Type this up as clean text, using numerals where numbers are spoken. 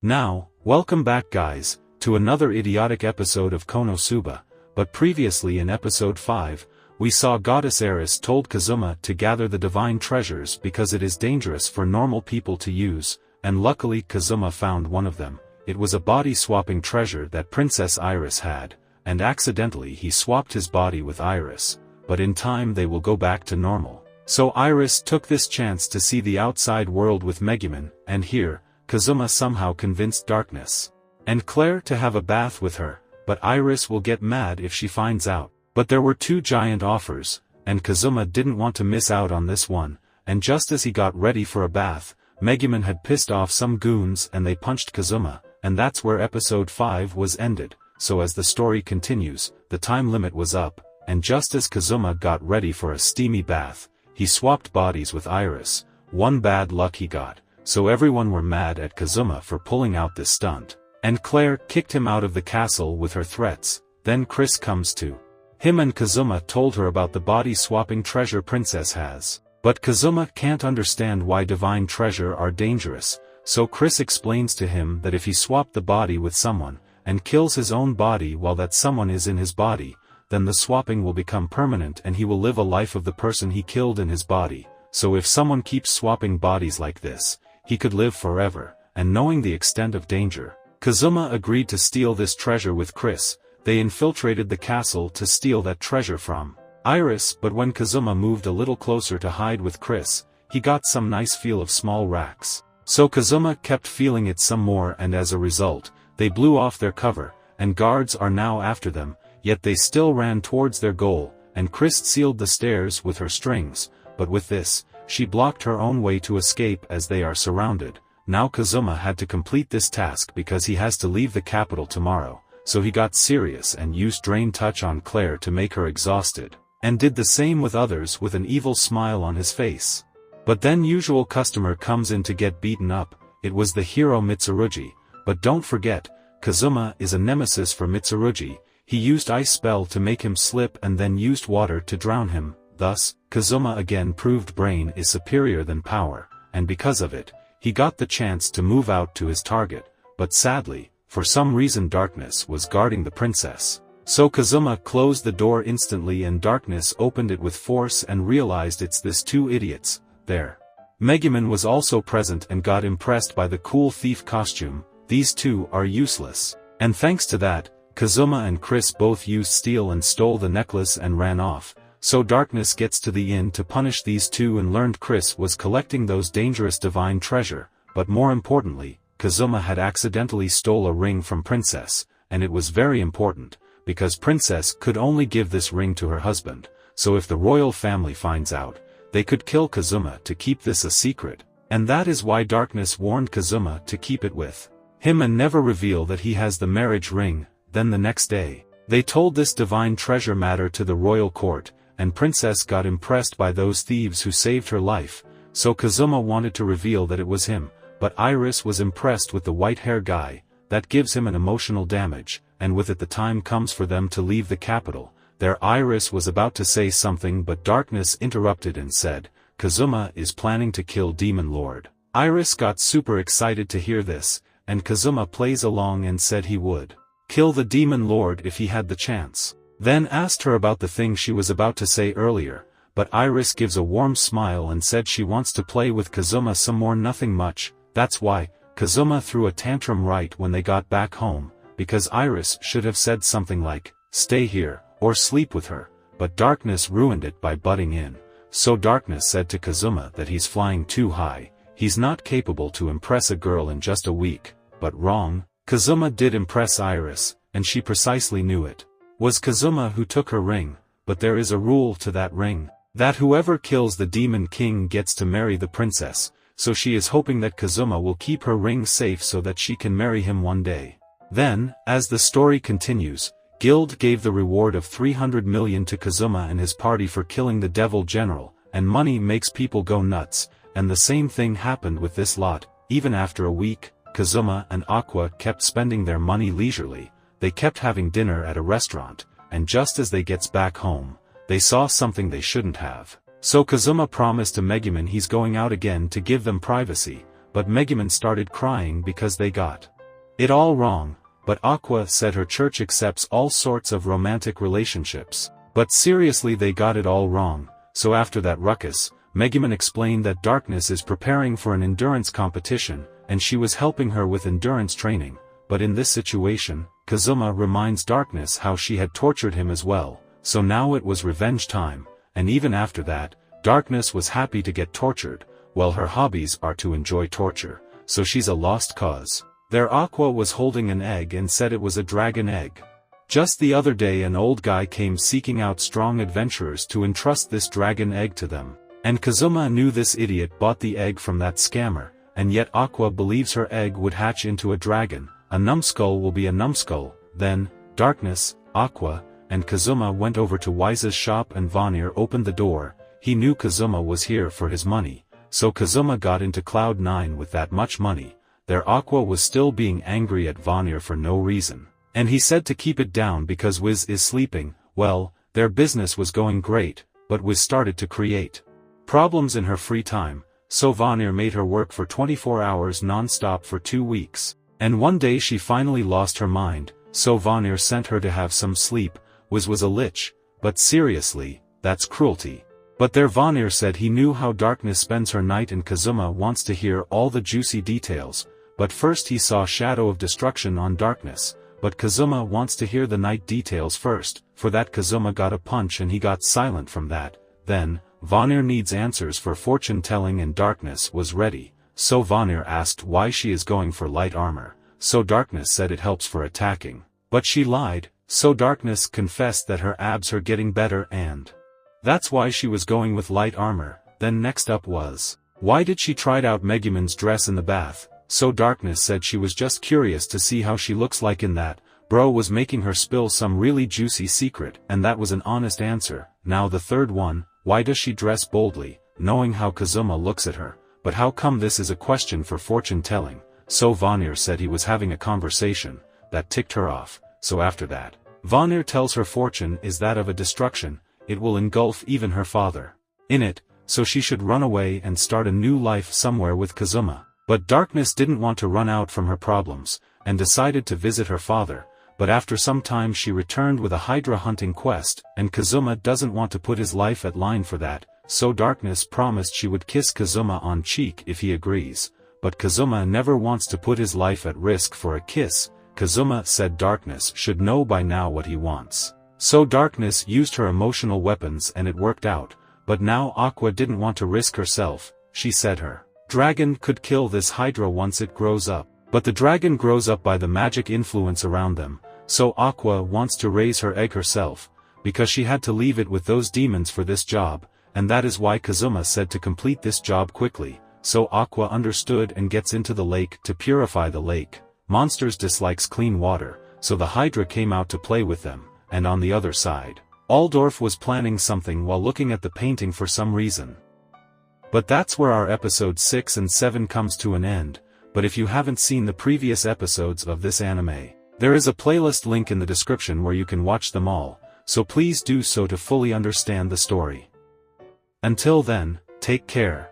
Now, welcome back guys, to another idiotic episode of Konosuba, but previously in episode 5, we saw Goddess Eris told Kazuma to gather the divine treasures because it is dangerous for normal people to use, and luckily Kazuma found one of them. It was a body-swapping treasure that Princess Iris had, and accidentally he swapped his body with Iris, but in time they will go back to normal. So Iris took this chance to see the outside world with Megumin, and here, Kazuma somehow convinced Darkness and Claire to have a bath with her, but Iris will get mad if she finds out. But there were two giant offers, and Kazuma didn't want to miss out on this one, and just as he got ready for a bath, Megumin had pissed off some goons and they punched Kazuma, and that's where episode 5 was ended. So as the story continues, the time limit was up, and just as Kazuma got ready for a steamy bath, he swapped bodies with Iris. One bad luck he got, so everyone were mad at Kazuma for pulling out this stunt. And Claire kicked him out of the castle with her threats. Then Chris comes to him and Kazuma told her about the body-swapping treasure Princess has. But Kazuma can't understand why divine treasure are dangerous, so Chris explains to him that if he swapped the body with someone, and kills his own body while that someone is in his body, then the swapping will become permanent and he will live a life of the person he killed in his body. So if someone keeps swapping bodies like this, he could live forever, and knowing the extent of danger, Kazuma agreed to steal this treasure with Chris. They infiltrated the castle to steal that treasure from Iris, but when Kazuma moved a little closer to hide with Chris, he got some nice feel of small racks. So Kazuma kept feeling it some more, and as a result, they blew off their cover, and guards are now after them, yet they still ran towards their goal, and Chris sealed the stairs with her strings, but with this, she blocked her own way to escape as they are surrounded. Now Kazuma had to complete this task because he has to leave the capital tomorrow, so he got serious and used Drain Touch on Claire to make her exhausted, and did the same with others with an evil smile on his face. But then usual customer comes in to get beaten up. It was the hero Mitsurugi, but don't forget, Kazuma is a nemesis for Mitsurugi. He used ice spell to make him slip and then used water to drown him. Thus, Kazuma again proved brain is superior than power, and because of it, he got the chance to move out to his target, but sadly, for some reason Darkness was guarding the princess. So Kazuma closed the door instantly and Darkness opened it with force and realized it's this two idiots there. Megumin was also present and got impressed by the cool thief costume. These two are useless. And thanks to that, Kazuma and Chris both used steel and stole the necklace and ran off. So Darkness gets to the inn to punish these two and learned Chris was collecting those dangerous divine treasure, but more importantly, Kazuma had accidentally stole a ring from Princess, and it was very important, because Princess could only give this ring to her husband, so if the royal family finds out, they could kill Kazuma to keep this a secret, and that is why Darkness warned Kazuma to keep it with him and never reveal that he has the marriage ring. Then the next day, they told this divine treasure matter to the royal court, and Princess got impressed by those thieves who saved her life, so Kazuma wanted to reveal that it was him, but Iris was impressed with the white hair guy. That gives him an emotional damage, and with it the time comes for them to leave the capital. There Iris was about to say something but Darkness interrupted and said, Kazuma is planning to kill Demon Lord. Iris got super excited to hear this, and Kazuma plays along and said he would kill the Demon Lord if he had the chance. Then asked her about the thing she was about to say earlier, but Iris gives a warm smile and said she wants to play with Kazuma some more. Nothing much. That's why Kazuma threw a tantrum right when they got back home, because Iris should have said something like, stay here, or sleep with her, but Darkness ruined it by butting in. So Darkness said to Kazuma that he's flying too high, he's not capable to impress a girl in just a week, but wrong. Kazuma did impress Iris, and she precisely knew it was Kazuma who took her ring, but there is a rule to that ring, that whoever kills the Demon King gets to marry the princess, so she is hoping that Kazuma will keep her ring safe so that she can marry him one day. Then, as the story continues, Guild gave the reward of 300 million to Kazuma and his party for killing the Devil General, and money makes people go nuts, and the same thing happened with this lot. Even after a week, Kazuma and Aqua kept spending their money leisurely. They kept having dinner at a restaurant, and just as they gets back home, they saw something they shouldn't have. So Kazuma promised to Megumin he's going out again to give them privacy, but Megumin started crying because they got it all wrong, but Aqua said her church accepts all sorts of romantic relationships. But seriously, they got it all wrong. So after that ruckus, Megumin explained that Darkness is preparing for an endurance competition, and she was helping her with endurance training. But in this situation, Kazuma reminds Darkness how she had tortured him as well, so now it was revenge time, and even after that, Darkness was happy to get tortured. Well, her hobbies are to enjoy torture, so she's a lost cause. There Aqua was holding an egg and said it was a dragon egg. Just the other day an old guy came seeking out strong adventurers to entrust this dragon egg to them, and Kazuma knew this idiot bought the egg from that scammer, and yet Aqua believes her egg would hatch into a dragon. A numbskull will be a numbskull. Then, Darkness, Aqua, and Kazuma went over to Wise's shop and Vanir opened the door. He knew Kazuma was here for his money, so Kazuma got into Cloud 9 with that much money. There Aqua was still being angry at Vanir for no reason, and he said to keep it down because Wiz is sleeping. Well, their business was going great, but Wiz started to create problems in her free time, so Vanir made her work for 24 hours non-stop for 2 weeks. And one day she finally lost her mind, so Vanir sent her to have some sleep. Wiz was a lich, but seriously, that's cruelty. But there Vanir said he knew how Darkness spends her night and Kazuma wants to hear all the juicy details, but first he saw Shadow of Destruction on Darkness, but Kazuma wants to hear the night details first. For that Kazuma got a punch and he got silent from that. Then, Vanir needs answers for fortune-telling and Darkness was ready. So Vanir asked why she is going for light armor, so Darkness said it helps for attacking. But she lied, so Darkness confessed that her abs are getting better and that's why she was going with light armor. Then next up was, why did she try out Megumin's dress in the bath? So Darkness said she was just curious to see how she looks like in that. Bro was making her spill some really juicy secret, and that was an honest answer. Now the third one, why does she dress boldly, knowing how Kazuma looks at her? But how come this is a question for fortune-telling? So Vanir said he was having a conversation that ticked her off. So after that, Vanir tells her fortune is that of a destruction, it will engulf even her father in it, so she should run away and start a new life somewhere with Kazuma. But Darkness didn't want to run out from her problems, and decided to visit her father. But after some time she returned with a Hydra hunting quest, and Kazuma doesn't want to put his life at line for that. So Darkness promised she would kiss Kazuma on cheek if he agrees, but Kazuma never wants to put his life at risk for a kiss. Kazuma said Darkness should know by now what he wants. So Darkness used her emotional weapons and it worked out, but now Aqua didn't want to risk herself. She said her dragon could kill this Hydra once it grows up, but the dragon grows up by the magic influence around them, so Aqua wants to raise her egg herself, because she had to leave it with those demons for this job. And that is why Kazuma said to complete this job quickly. So Aqua understood and gets into the lake to purify the lake. Monsters dislikes clean water, so the Hydra came out to play with them. And on the other side, Aldorf was planning something while looking at the painting for some reason. But that's where our episode 6 and 7 comes to an end. But if you haven't seen the previous episodes of this anime, there is a playlist link in the description where you can watch them all, so please do so to fully understand the story. Until then, take care.